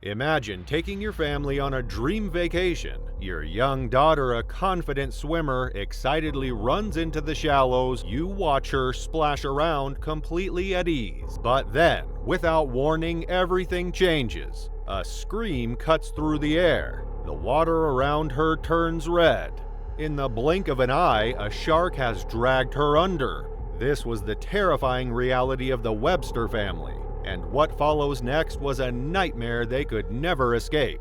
Imagine taking your family on a dream vacation. Your young daughter, a confident swimmer, excitedly runs into the shallows. You watch her splash around completely at ease. But then, without warning, everything changes. A scream cuts through the air. The water around her turns red. In the blink of an eye, a shark has dragged her under. This was the terrifying reality of the Webster family. And what follows next was a nightmare they could never escape.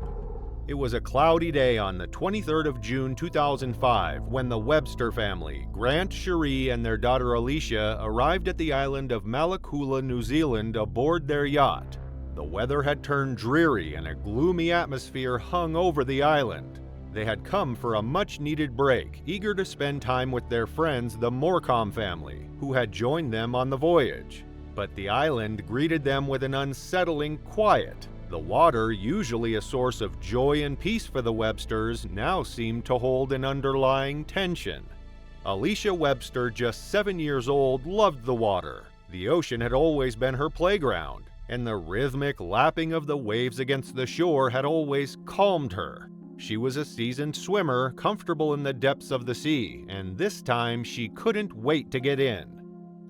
It was a cloudy day on the 23rd of June 2005 when the Webster family, Grant, Cherie, and their daughter Alicia, arrived at the island of Malakula, New Zealand aboard their yacht. The weather had turned dreary and a gloomy atmosphere hung over the island. They had come for a much-needed break, eager to spend time with their friends, the Morecambe family, who had joined them on the voyage. But the island greeted them with an unsettling quiet. The water, usually a source of joy and peace for the Websters, now seemed to hold an underlying tension. Alicia Webster, just 7 years old, loved the water. The ocean had always been her playground, and the rhythmic lapping of the waves against the shore had always calmed her. She was a seasoned swimmer, comfortable in the depths of the sea, and this time she couldn't wait to get in.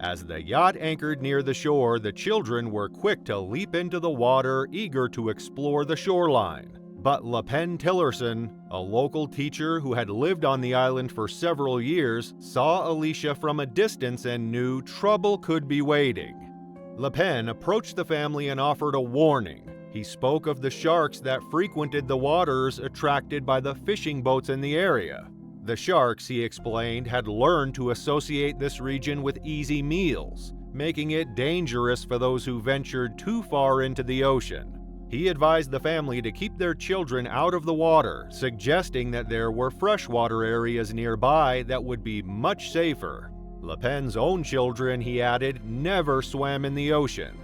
As the yacht anchored near the shore, the children were quick to leap into the water, eager to explore the shoreline. But LePen Tillerson, a local teacher who had lived on the island for several years, saw Alicia from a distance and knew trouble could be waiting. LePen approached the family and offered a warning. He spoke of the sharks that frequented the waters attracted by the fishing boats in the area. The sharks, he explained, had learned to associate this region with easy meals, making it dangerous for those who ventured too far into the ocean. He advised the family to keep their children out of the water, suggesting that there were freshwater areas nearby that would be much safer. LePen's own children, he added, never swam in the ocean.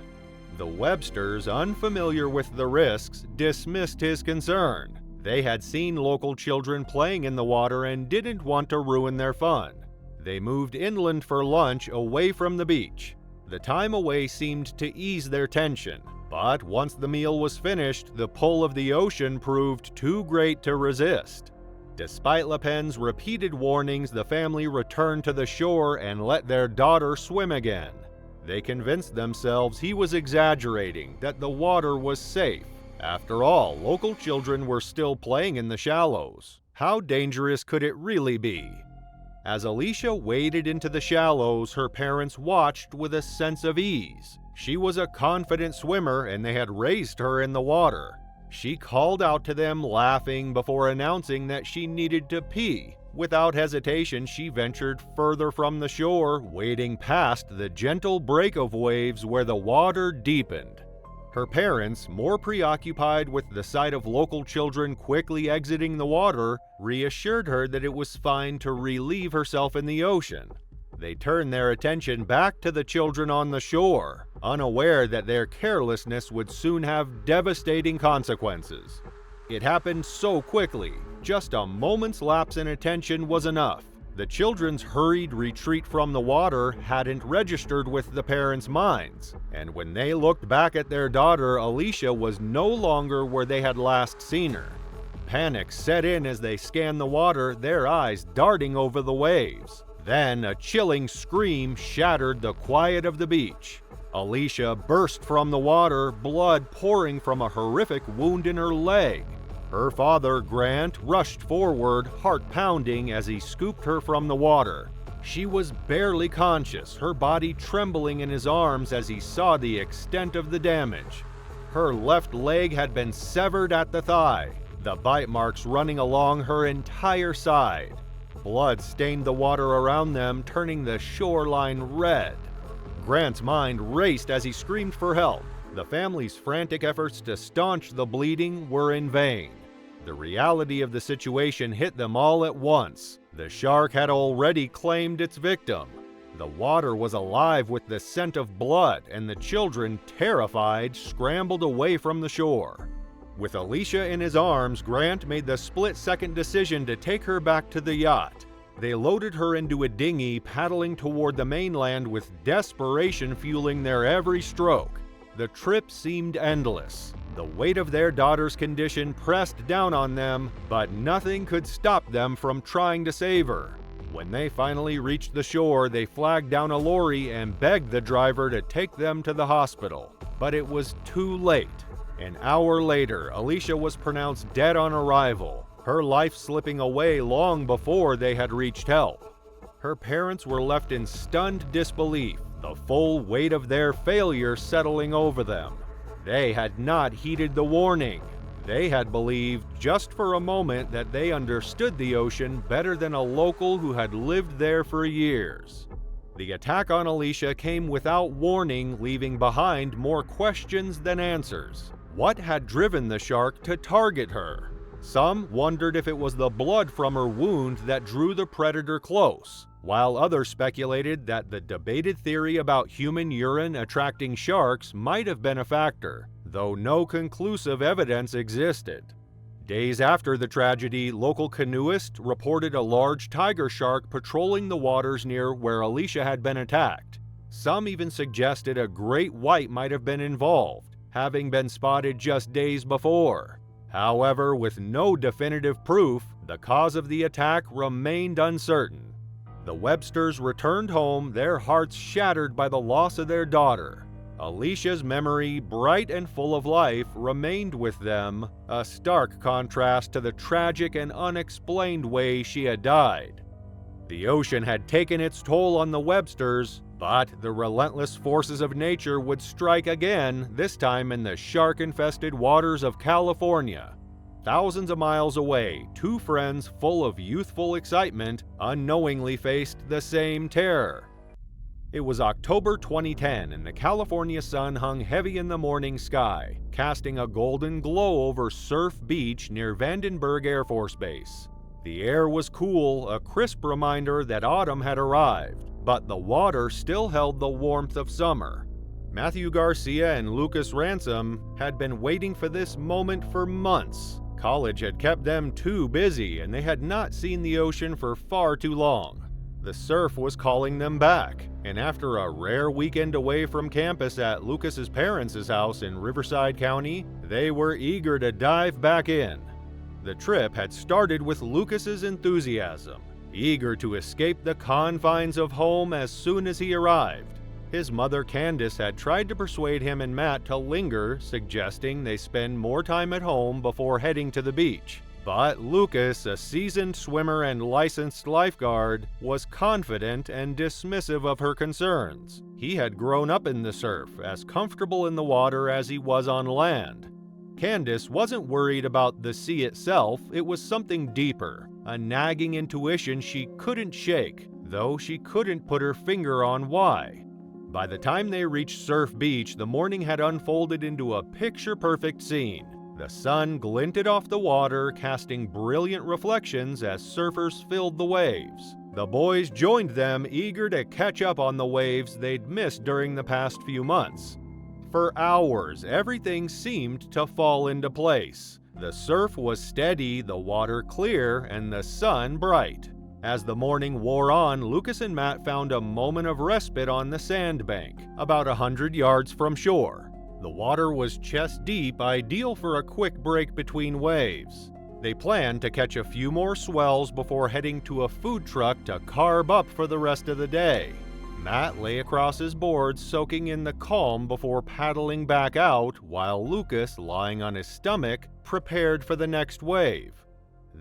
The Websters, unfamiliar with the risks, dismissed his concern. They had seen local children playing in the water and didn't want to ruin their fun. They moved inland for lunch away from the beach. The time away seemed to ease their tension, but once the meal was finished, the pull of the ocean proved too great to resist. Despite LePen's repeated warnings, the family returned to the shore and let their daughter swim again. They convinced themselves he was exaggerating, that the water was safe. After all, local children were still playing in the shallows. How dangerous could it really be? As Alicia waded into the shallows, her parents watched with a sense of ease. She was a confident swimmer and they had raised her in the water. She called out to them, laughing, before announcing that she needed to pee. Without hesitation, she ventured further from the shore, wading past the gentle break of waves where the water deepened. Her parents, more preoccupied with the sight of local children quickly exiting the water, reassured her that it was fine to relieve herself in the ocean. They turned their attention back to the children on the shore, unaware that their carelessness would soon have devastating consequences. It happened so quickly, just a moment's lapse in attention was enough. The children's hurried retreat from the water hadn't registered with the parents' minds, and when they looked back at their daughter, Alicia was no longer where they had last seen her. Panic set in as they scanned the water, their eyes darting over the waves. Then a chilling scream shattered the quiet of the beach. Alicia burst from the water, blood pouring from a horrific wound in her leg. Her father, Grant, rushed forward, heart pounding as he scooped her from the water. She was barely conscious, her body trembling in his arms as he saw the extent of the damage. Her left leg had been severed at the thigh, the bite marks running along her entire side. Blood stained the water around them, turning the shoreline red. Grant's mind raced as he screamed for help. The family's frantic efforts to staunch the bleeding were in vain. The reality of the situation hit them all at once. The shark had already claimed its victim. The water was alive with the scent of blood, and the children, terrified, scrambled away from the shore. With Alicia in his arms, Grant made the split-second decision to take her back to the yacht. They loaded her into a dinghy, paddling toward the mainland with desperation fueling their every stroke. The trip seemed endless, The weight of their daughter's condition pressed down on them, but nothing could stop them from trying to save her. When they finally reached the shore, they flagged down a lorry and begged the driver to take them to the hospital. But it was too late. An hour later, Alicia was pronounced dead on arrival, her life slipping away long before they had reached help. Her parents were left in stunned disbelief, the full weight of their failure settling over them. They had not heeded the warning. They had believed just for a moment that they understood the ocean better than a local who had lived there for years. The attack on Alicia came without warning, leaving behind more questions than answers. What had driven the shark to target her? Some wondered if it was the blood from her wound that drew the predator close, while others speculated that the debated theory about human urine attracting sharks might have been a factor, though no conclusive evidence existed. Days after the tragedy, local canoeists reported a large tiger shark patrolling the waters near where Alicia had been attacked. Some even suggested a great white might have been involved, having been spotted just days before. However, with no definitive proof, the cause of the attack remained uncertain. The Websters returned home, their hearts shattered by the loss of their daughter. Alicia's memory, bright and full of life, remained with them, a stark contrast to the tragic and unexplained way she had died. The ocean had taken its toll on the Websters, but the relentless forces of nature would strike again, this time in the shark-infested waters of California. Thousands of miles away, two friends full of youthful excitement unknowingly faced the same terror. It was October 2010, and the California sun hung heavy in the morning sky, casting a golden glow over Surf Beach near Vandenberg Air Force Base. The air was cool, a crisp reminder that autumn had arrived, but the water still held the warmth of summer. Matthew Garcia and Lucas Ransom had been waiting for this moment for months. College had kept them too busy, and they had not seen the ocean for far too long. The surf was calling them back, and after a rare weekend away from campus at Lucas's parents' house in Riverside County, they were eager to dive back in. The trip had started with Lucas's enthusiasm, eager to escape the confines of home as soon as he arrived. His mother Candace had tried to persuade him and Matt to linger, suggesting they spend more time at home before heading to the beach. But Lucas, a seasoned swimmer and licensed lifeguard, was confident and dismissive of her concerns. He had grown up in the surf, as comfortable in the water as he was on land. Candace wasn't worried about the sea itself, it was something deeper, a nagging intuition she couldn't shake, though she couldn't put her finger on why. By the time they reached Surf Beach, the morning had unfolded into a picture-perfect scene. The sun glinted off the water, casting brilliant reflections as surfers filled the waves. The boys joined them, eager to catch up on the waves they'd missed during the past few months. For hours, everything seemed to fall into place. The surf was steady, the water clear, and the sun bright. As the morning wore on, Lucas and Matt found a moment of respite on the sandbank, about 100 yards from shore. The water was chest deep, ideal for a quick break between waves. They planned to catch a few more swells before heading to a food truck to carb up for the rest of the day. Matt lay across his board, soaking in the calm before paddling back out, while Lucas, lying on his stomach, prepared for the next wave.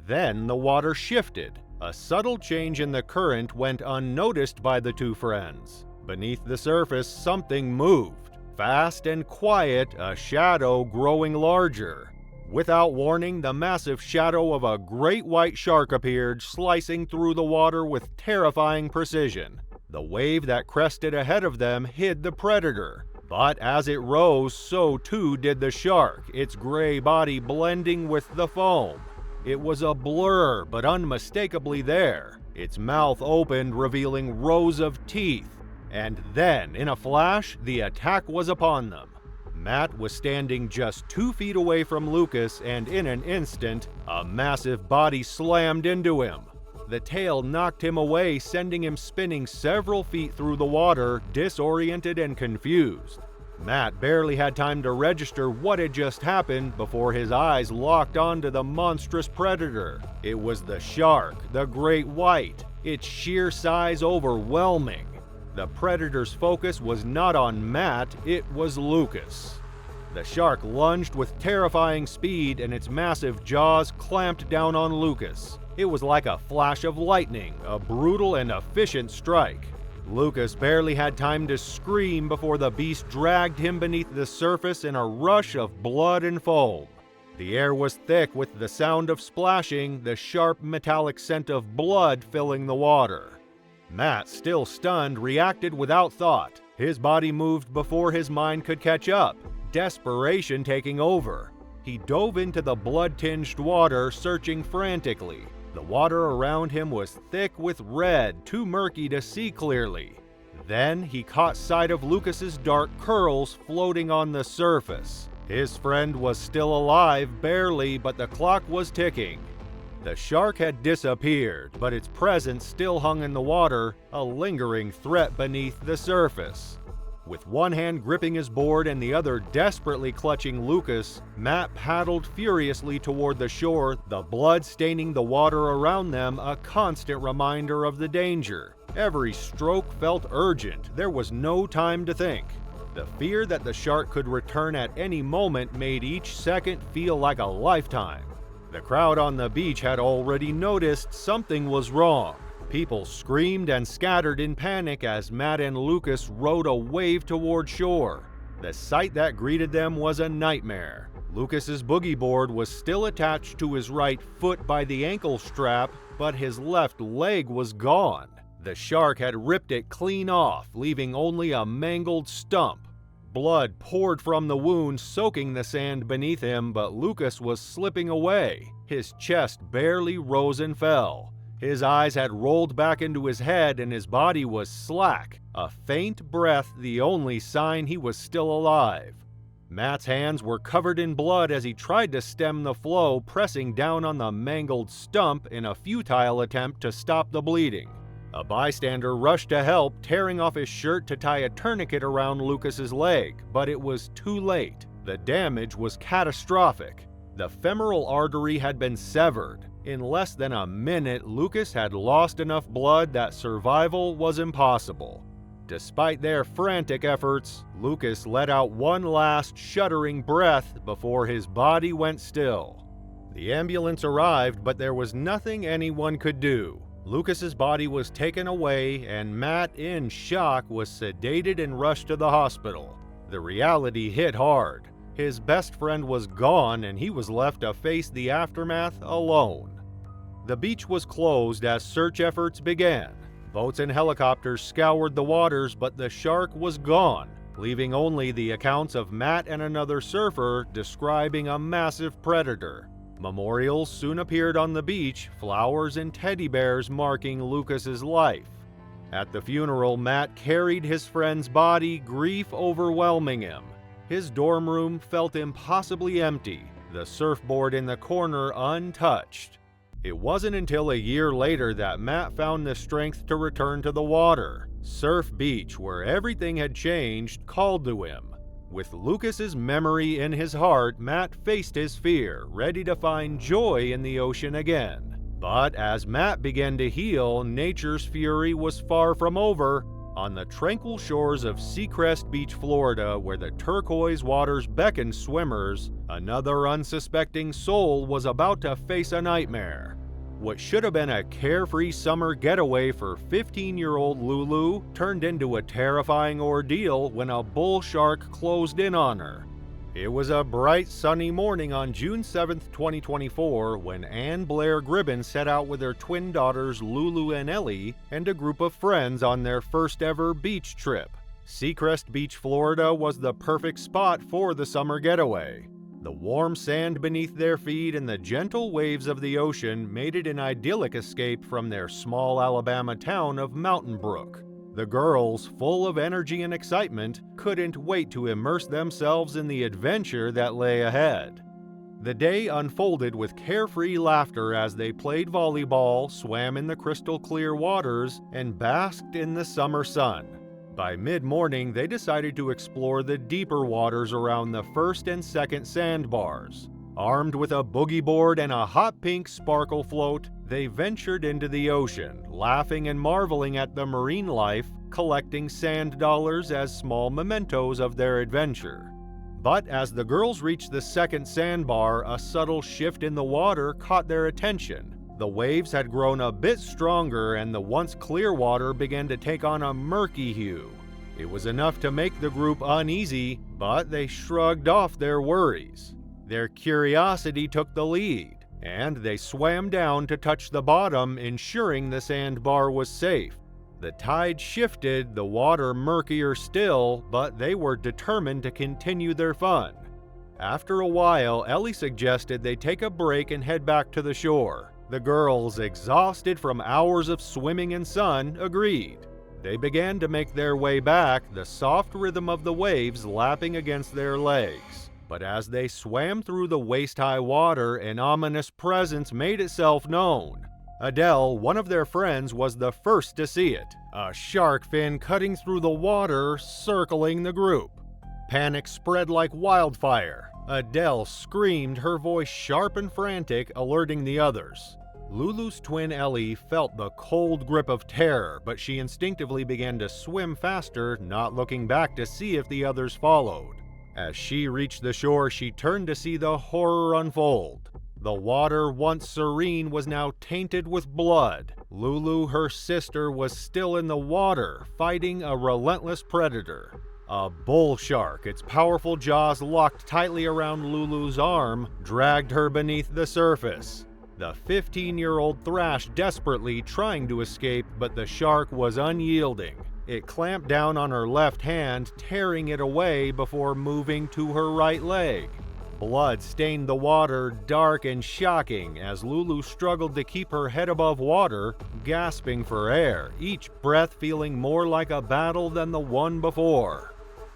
Then the water shifted. A subtle change in the current went unnoticed by the two friends. Beneath the surface, something moved. Fast and quiet, a shadow growing larger. Without warning, the massive shadow of a great white shark appeared, slicing through the water with terrifying precision. The wave that crested ahead of them hid the predator, but as it rose, so too did the shark, its gray body blending with the foam. It was a blur, but unmistakably there. Its mouth opened, revealing rows of teeth. And then, in a flash, the attack was upon them. Matt was standing just 2 feet away from Lucas, and in an instant, a massive body slammed into him. The tail knocked him away, sending him spinning several feet through the water, disoriented and confused. Matt barely had time to register what had just happened before his eyes locked onto the monstrous predator. It was the shark, the great white, its sheer size overwhelming. The predator's focus was not on Matt, it was Lucas. The shark lunged with terrifying speed and its massive jaws clamped down on Lucas. It was like a flash of lightning, a brutal and efficient strike. Lucas barely had time to scream before the beast dragged him beneath the surface in a rush of blood and foam. The air was thick with the sound of splashing, the sharp metallic scent of blood filling the water. Matt, still stunned, reacted without thought. His body moved before his mind could catch up, desperation taking over. He dove into the blood-tinged water, searching frantically. The water around him was thick with red, too murky to see clearly. Then he caught sight of Lucas's dark curls floating on the surface. His friend was still alive, barely, but the clock was ticking. The shark had disappeared, but its presence still hung in the water, a lingering threat beneath the surface. With one hand gripping his board and the other desperately clutching Lucas, Matt paddled furiously toward the shore, the blood staining the water around them, a constant reminder of the danger. Every stroke felt urgent. There was no time to think. The fear that the shark could return at any moment made each second feel like a lifetime. The crowd on the beach had already noticed something was wrong. People screamed and scattered in panic as Matt and Lucas rode a wave toward shore. The sight that greeted them was a nightmare. Lucas's boogie board was still attached to his right foot by the ankle strap, but his left leg was gone. The shark had ripped it clean off, leaving only a mangled stump. Blood poured from the wound, soaking the sand beneath him, but Lucas was slipping away. His chest barely rose and fell. His eyes had rolled back into his head and his body was slack, a faint breath the only sign he was still alive. Matt's hands were covered in blood as he tried to stem the flow, pressing down on the mangled stump in a futile attempt to stop the bleeding. A bystander rushed to help, tearing off his shirt to tie a tourniquet around Lucas's leg, but it was too late. The damage was catastrophic. The femoral artery had been severed. In less than a minute, Lucas had lost enough blood that survival was impossible. Despite their frantic efforts, Lucas let out one last shuddering breath before his body went still. The ambulance arrived, but there was nothing anyone could do. Lucas's body was taken away, and Matt, in shock, was sedated and rushed to the hospital. The reality hit hard. His best friend was gone, and he was left to face the aftermath alone. The beach was closed as search efforts began. Boats and helicopters scoured the waters, but the shark was gone, leaving only the accounts of Matt and another surfer describing a massive predator. Memorials soon appeared on the beach, flowers and teddy bears marking Lucas's life. At the funeral, Matt carried his friend's body, grief overwhelming him. His dorm room felt impossibly empty, the surfboard in the corner untouched. It wasn't until a year later that Matt found the strength to return to the water. Surf Beach, where everything had changed, called to him. With Lucas's memory in his heart, Matt faced his fear, ready to find joy in the ocean again. But as Matt began to heal, nature's fury was far from over. On the tranquil shores of Seacrest Beach, Florida, where the turquoise waters beckoned swimmers, another unsuspecting soul was about to face a nightmare. What should have been a carefree summer getaway for 15-year-old Lulu turned into a terrifying ordeal when a bull shark closed in on her. It was a bright, sunny morning on June 7, 2024, when Ann Blair Gribben set out with her twin daughters Lulu and Ellie and a group of friends on their first ever beach trip. Seacrest Beach, Florida was the perfect spot for the summer getaway. The warm sand beneath their feet and the gentle waves of the ocean made it an idyllic escape from their small Alabama town of Mountain Brook. The girls, full of energy and excitement, couldn't wait to immerse themselves in the adventure that lay ahead. The day unfolded with carefree laughter as they played volleyball, swam in the crystal clear waters, and basked in the summer sun. By mid-morning, they decided to explore the deeper waters around the first and second sandbars. Armed with a boogie board and a hot pink sparkle float, they ventured into the ocean, laughing and marveling at the marine life, collecting sand dollars as small mementos of their adventure. But as the girls reached the second sandbar, a subtle shift in the water caught their attention. The waves had grown a bit stronger and the once clear water began to take on a murky hue. It was enough to make the group uneasy, but they shrugged off their worries. Their curiosity took the lead, and they swam down to touch the bottom, ensuring the sandbar was safe. The tide shifted, the water murkier still, but they were determined to continue their fun. After a while, Ellie suggested they take a break and head back to the shore. The girls, exhausted from hours of swimming and sun, agreed. They began to make their way back, the soft rhythm of the waves lapping against their legs. But as they swam through the waist-high water, an ominous presence made itself known. Adele, one of their friends, was the first to see it. A shark fin cutting through the water, circling the group. Panic spread like wildfire. Adele screamed, her voice sharp and frantic, alerting the others. Lulu's twin Ellie felt the cold grip of terror, but she instinctively began to swim faster, not looking back to see if the others followed. As she reached the shore, she turned to see the horror unfold. The water, once serene, was now tainted with blood. Lulu, her sister, was still in the water, fighting a relentless predator. A bull shark, its powerful jaws locked tightly around Lulu's arm, dragged her beneath the surface. The 15-year-old thrashed desperately, trying to escape, but the shark was unyielding. It clamped down on her left hand, tearing it away before moving to her right leg. Blood stained the water, dark and shocking, as Lulu struggled to keep her head above water, gasping for air, each breath feeling more like a battle than the one before.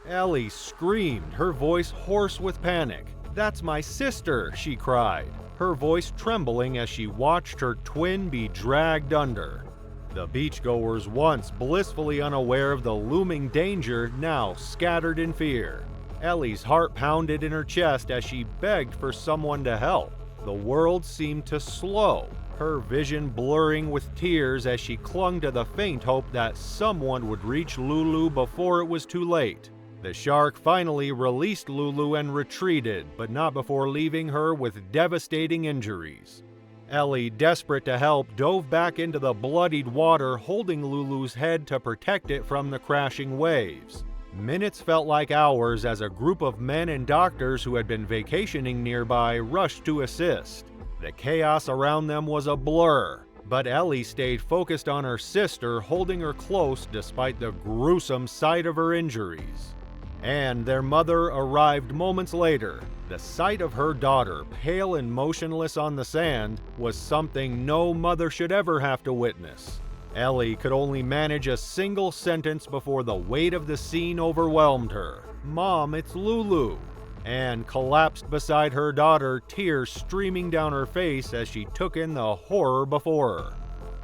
Ellie screamed, her voice hoarse with panic. "That's my sister," she cried, her voice trembling as she watched her twin be dragged under. The beachgoers, once blissfully unaware of the looming danger, now scattered in fear. Ellie's heart pounded in her chest as she begged for someone to help. The world seemed to slow, her vision blurring with tears as she clung to the faint hope that someone would reach Lulu before it was too late. The shark finally released Lulu and retreated, but not before leaving her with devastating injuries. Ellie, desperate to help, dove back into the bloodied water, holding Lulu's head to protect it from the crashing waves. Minutes felt like hours as a group of men and doctors who had been vacationing nearby rushed to assist. The chaos around them was a blur, but Ellie stayed focused on her sister, holding her close despite the gruesome sight of her injuries. And their mother arrived moments later. The sight of her daughter, pale and motionless on the sand, was something no mother should ever have to witness. Ellie could only manage a single sentence before the weight of the scene overwhelmed her. "Mom, it's Lulu," and collapsed beside her daughter, tears streaming down her face as she took in the horror before her.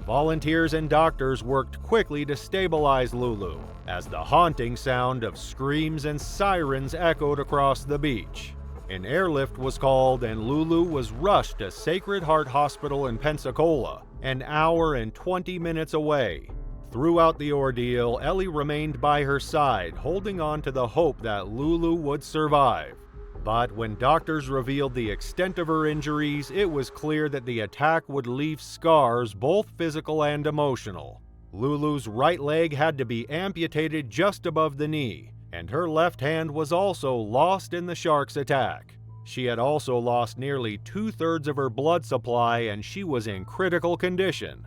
Volunteers and doctors worked quickly to stabilize Lulu, as the haunting sound of screams and sirens echoed across the beach. An airlift was called and Lulu was rushed to Sacred Heart Hospital in Pensacola, an hour and 20 minutes away. Throughout the ordeal, Ellie remained by her side, holding on to the hope that Lulu would survive. But when doctors revealed the extent of her injuries, it was clear that the attack would leave scars, both physical and emotional. Lulu's right leg had to be amputated just above the knee, and her left hand was also lost in the shark's attack. She had also lost nearly 2/3 of her blood supply, and she was in critical condition.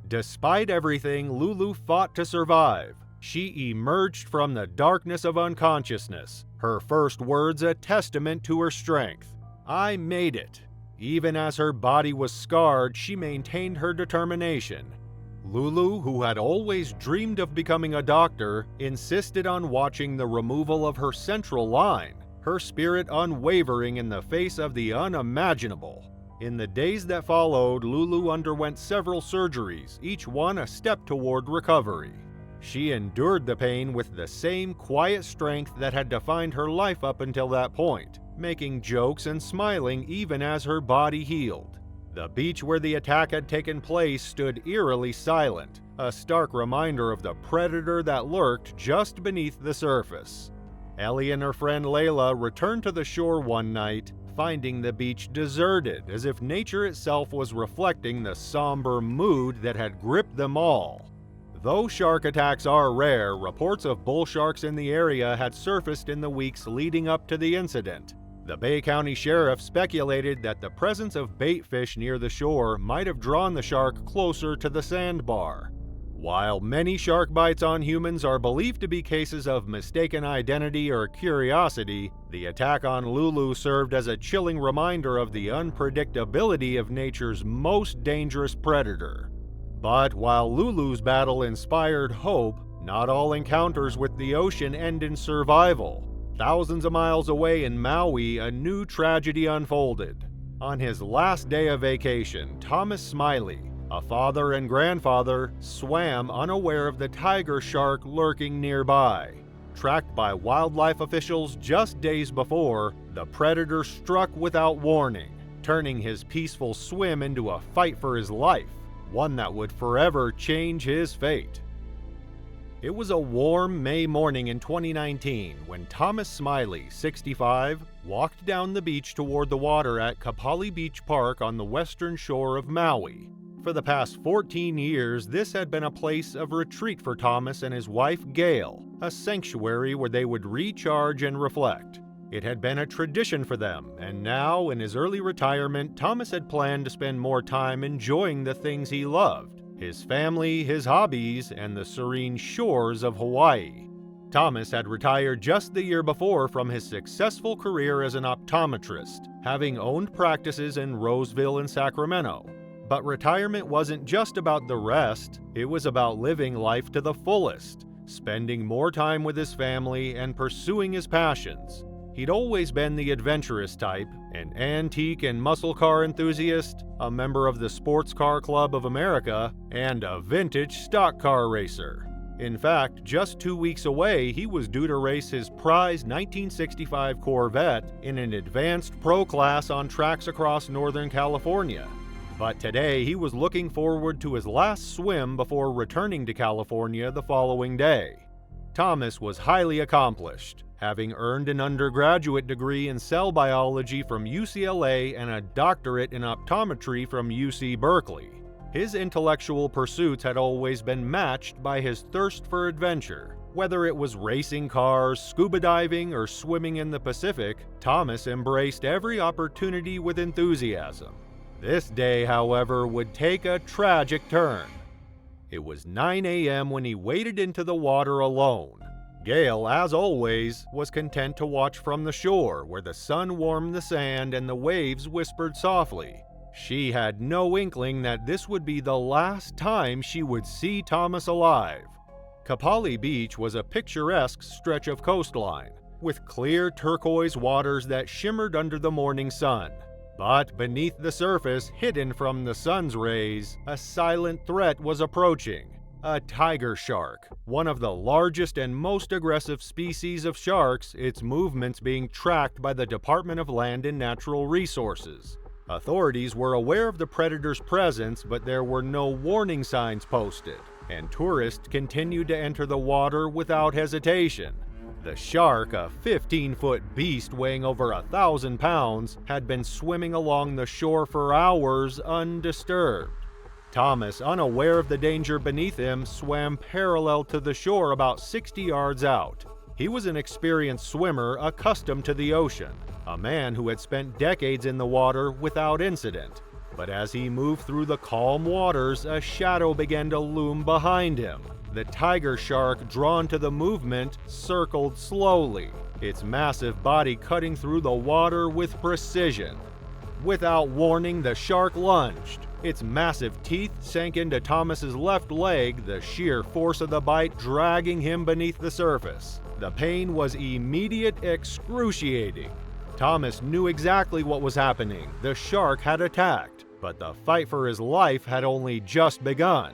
Despite everything, Lulu fought to survive. She emerged from the darkness of unconsciousness, her first words a testament to her strength. "I made it." Even as her body was scarred, she maintained her determination. Lulu, who had always dreamed of becoming a doctor, insisted on watching the removal of her central line, her spirit unwavering in the face of the unimaginable. In the days that followed, Lulu underwent several surgeries, each one a step toward recovery. She endured the pain with the same quiet strength that had defined her life up until that point, making jokes and smiling even as her body healed. The beach where the attack had taken place stood eerily silent, a stark reminder of the predator that lurked just beneath the surface. Ellie and her friend Layla returned to the shore one night, finding the beach deserted, as if nature itself was reflecting the somber mood that had gripped them all. Though shark attacks are rare, reports of bull sharks in the area had surfaced in the weeks leading up to the incident. The Bay County Sheriff speculated that the presence of bait fish near the shore might have drawn the shark closer to the sandbar. While many shark bites on humans are believed to be cases of mistaken identity or curiosity, the attack on Lulu served as a chilling reminder of the unpredictability of nature's most dangerous predator. But while Lulu's battle inspired hope, not all encounters with the ocean end in survival. Thousands of miles away in Maui, a new tragedy unfolded. On his last day of vacation, Thomas Smiley, a father and grandfather, swam unaware of the tiger shark lurking nearby. Tracked by wildlife officials just days before, the predator struck without warning, turning his peaceful swim into a fight for his life, one that would forever change his fate. It was a warm May morning in 2019 when Thomas Smiley, 65, walked down the beach toward the water at Kapali Beach Park on the western shore of Maui. For the past 14 years, this had been a place of retreat for Thomas and his wife Gail, a sanctuary where they would recharge and reflect. It had been a tradition for them, and now, in his early retirement, Thomas had planned to spend more time enjoying the things he loved: his family, his hobbies, and the serene shores of Hawaii. Thomas had retired just the year before from his successful career as an optometrist, having owned practices in Roseville and Sacramento. But retirement wasn't just about the rest, it was about living life to the fullest, spending more time with his family and pursuing his passions. He'd always been the adventurous type, an antique and muscle car enthusiast, a member of the Sports Car Club of America, and a vintage stock car racer. In fact, just 2 weeks away, he was due to race his prized 1965 Corvette in an advanced pro class on tracks across Northern California. But today, he was looking forward to his last swim before returning to California the following day. Thomas was highly accomplished, having earned an undergraduate degree in cell biology from UCLA and a doctorate in optometry from UC Berkeley. His intellectual pursuits had always been matched by his thirst for adventure. Whether it was racing cars, scuba diving, or swimming in the Pacific, Thomas embraced every opportunity with enthusiasm. This day, however, would take a tragic turn. It was 9 a.m. when he waded into the water alone. Gail, as always, was content to watch from the shore, where the sun warmed the sand and the waves whispered softly. She had no inkling that this would be the last time she would see Thomas alive. Kapali Beach was a picturesque stretch of coastline, with clear turquoise waters that shimmered under the morning sun. But beneath the surface, hidden from the sun's rays, a silent threat was approaching. A tiger shark, one of the largest and most aggressive species of sharks, its movements being tracked by the Department of Land and Natural Resources. Authorities were aware of the predator's presence, but there were no warning signs posted, and tourists continued to enter the water without hesitation. The shark, a 15-foot beast weighing over 1,000 pounds, had been swimming along the shore for hours undisturbed. Thomas, unaware of the danger beneath him, swam parallel to the shore about 60 yards out. He was an experienced swimmer accustomed to the ocean, a man who had spent decades in the water without incident. But as he moved through the calm waters, a shadow began to loom behind him. The tiger shark, drawn to the movement, circled slowly, its massive body cutting through the water with precision. Without warning, the shark lunged. Its massive teeth sank into Thomas's left leg, the sheer force of the bite dragging him beneath the surface. The pain was immediate, excruciating. Thomas knew exactly what was happening. The shark had attacked, but the fight for his life had only just begun.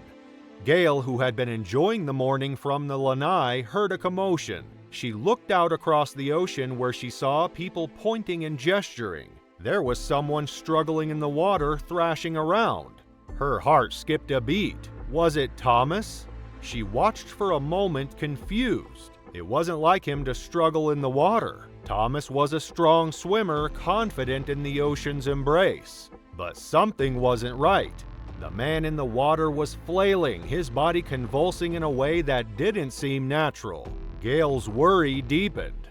Gail, who had been enjoying the morning from the lanai, heard a commotion. She looked out across the ocean where she saw people pointing and gesturing. There was someone struggling in the water, thrashing around. Her heart skipped a beat. Was it Thomas? She watched for a moment, confused. It wasn't like him to struggle in the water. Thomas was a strong swimmer, confident in the ocean's embrace. But something wasn't right. The man in the water was flailing, his body convulsing in a way that didn't seem natural. Gail's worry deepened.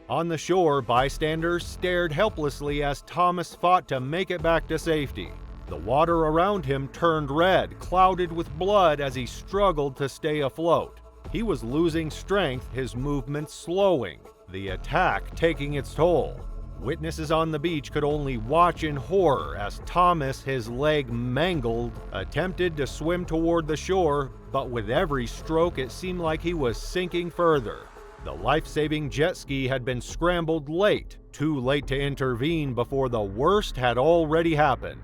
On the shore, bystanders stared helplessly as Thomas fought to make it back to safety. The water around him turned red, clouded with blood as he struggled to stay afloat. He was losing strength, his movements slowing, the attack taking its toll. Witnesses on the beach could only watch in horror as Thomas, his leg mangled, attempted to swim toward the shore, but with every stroke it seemed like he was sinking further. The life-saving jet ski had been scrambled late, too late to intervene before the worst had already happened.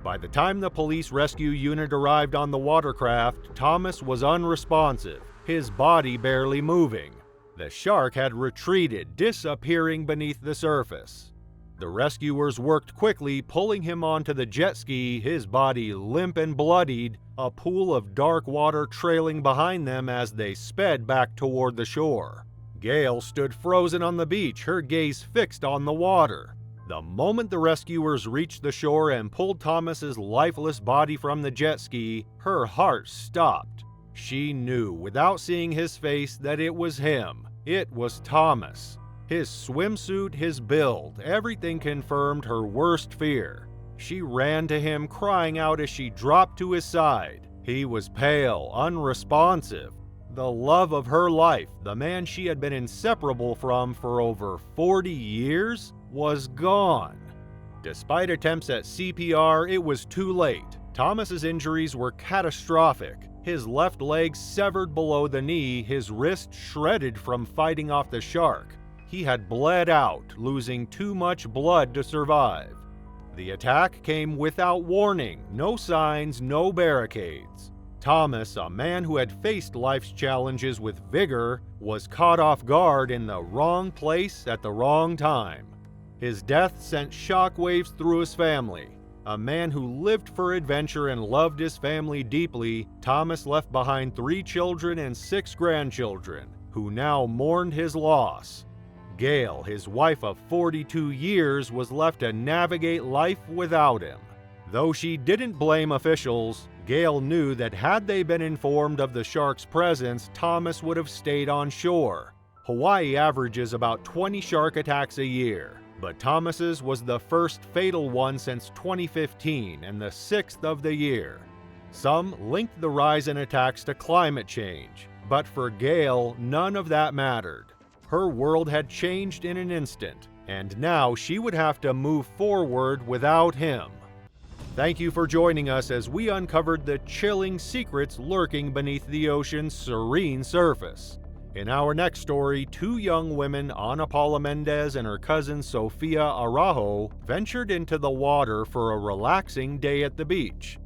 By the time the police rescue unit arrived on the watercraft, Thomas was unresponsive, his body barely moving. The shark had retreated, disappearing beneath the surface. The rescuers worked quickly, pulling him onto the jet ski, his body limp and bloodied, a pool of dark water trailing behind them as they sped back toward the shore. Gail stood frozen on the beach, her gaze fixed on the water. The moment the rescuers reached the shore and pulled Thomas's lifeless body from the jet ski, her heart stopped. She knew, without seeing his face, that it was him. It was Thomas. His swimsuit, his build, everything confirmed her worst fear. She ran to him, crying out as she dropped to his side. He was pale, unresponsive. The love of her life, the man she had been inseparable from for over 40 years, was gone. Despite attempts at CPR, it was too late. Thomas's injuries were catastrophic. His left leg severed below the knee, his wrist shredded from fighting off the shark. He had bled out, losing too much blood to survive. The attack came without warning, no signs, no barricades. Thomas, a man who had faced life's challenges with vigor, was caught off guard in the wrong place at the wrong time. His death sent shockwaves through his family. A man who lived for adventure and loved his family deeply, Thomas left behind 3 children and 6 grandchildren, who now mourned his loss. Gail, his wife of 42 years, was left to navigate life without him. Though she didn't blame officials, Gail knew that had they been informed of the shark's presence, Thomas would have stayed on shore. Hawaii averages about 20 shark attacks a year. But Thomas's was the first fatal one since 2015 and the 6th of the year. Some linked the rise in attacks to climate change, but for Gail, none of that mattered. Her world had changed in an instant, and now she would have to move forward without him. Thank you for joining us as we uncovered the chilling secrets lurking beneath the ocean's serene surface. In our next story, 2 young women, Ana Paula Mendez and her cousin Sofia Araujo, ventured into the water for a relaxing day at the beach.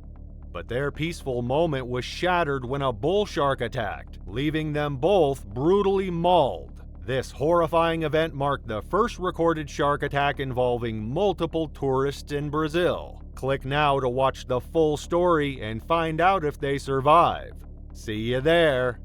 But their peaceful moment was shattered when a bull shark attacked, leaving them both brutally mauled. This horrifying event marked the first recorded shark attack involving multiple tourists in Brazil. Click now to watch the full story and find out if they survive. See you there!